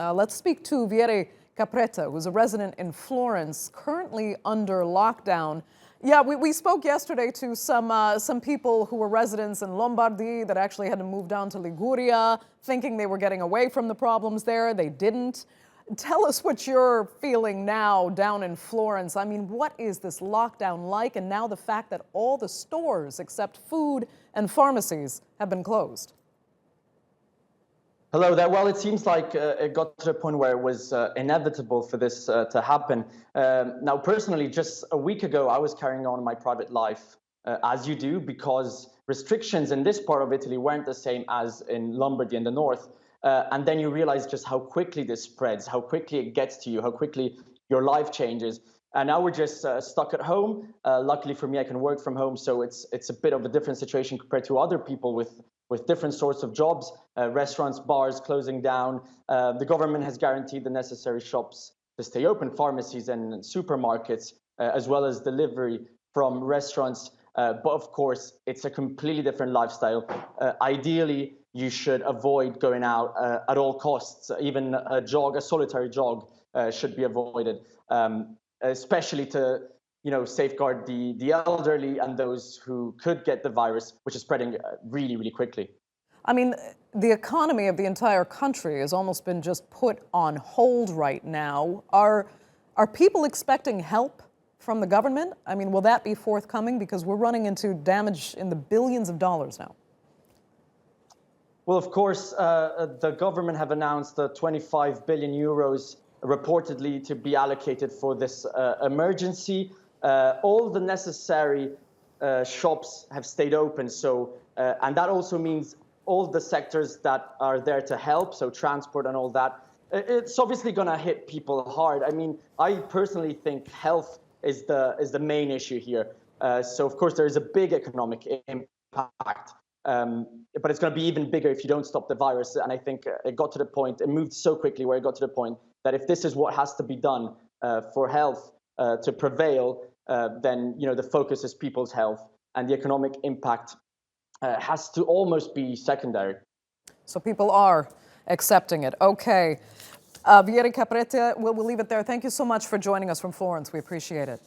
Let's speak to Vieri Capretta, who's a resident in Florence, currently under lockdown. Yeah, we spoke yesterday to some people who were residents in Lombardy that actually had to move down to Liguria, thinking they were getting away from the problems there. They didn't. Tell us what you're feeling now down in Florence. I mean, what is this lockdown like? And now the fact that all the stores except food and pharmacies have been closed. Hello there. Well, it seems like it got to the point where it was inevitable for this to happen. Now, personally, just a week ago, I was carrying on my private life as you do, because restrictions in this part of Italy weren't the same as in Lombardy in the north. And then you realize just how quickly this spreads, how quickly it gets to you, how quickly your life changes. And now we're just stuck at home. Luckily for me, I can work from home, so it's a bit of a different situation compared to other people with different sorts of jobs, restaurants, bars closing down. The government has guaranteed the necessary shops to stay open, pharmacies and supermarkets, as well as delivery from restaurants. But of course, it's a completely different lifestyle. Ideally, you should avoid going out at all costs. Even a solitary jog should be avoided, especially to safeguard the elderly and those who could get the virus, which is spreading really, really quickly. I mean, the economy of the entire country has almost been just put on hold right now. Are people expecting help from the government? I mean, will that be forthcoming? Because we're running into damage in the billions of dollars now. Well, of course, the government have announced 25 billion euros reportedly to be allocated for this emergency. All the necessary shops have stayed open, and that also means all the sectors that are there to help, so transport and all that, it's obviously going to hit people hard. I mean, I personally think health is the main issue here. So, of course, there is a big economic impact, but it's going to be even bigger if you don't stop the virus. And I think it moved so quickly where it got to the point that if this is what has to be done for health to prevail, then the focus is people's health, and the economic impact has to almost be secondary. So people are accepting it. Okay. Vieri Capretta, we'll leave it there. Thank you so much for joining us from Florence. We appreciate it.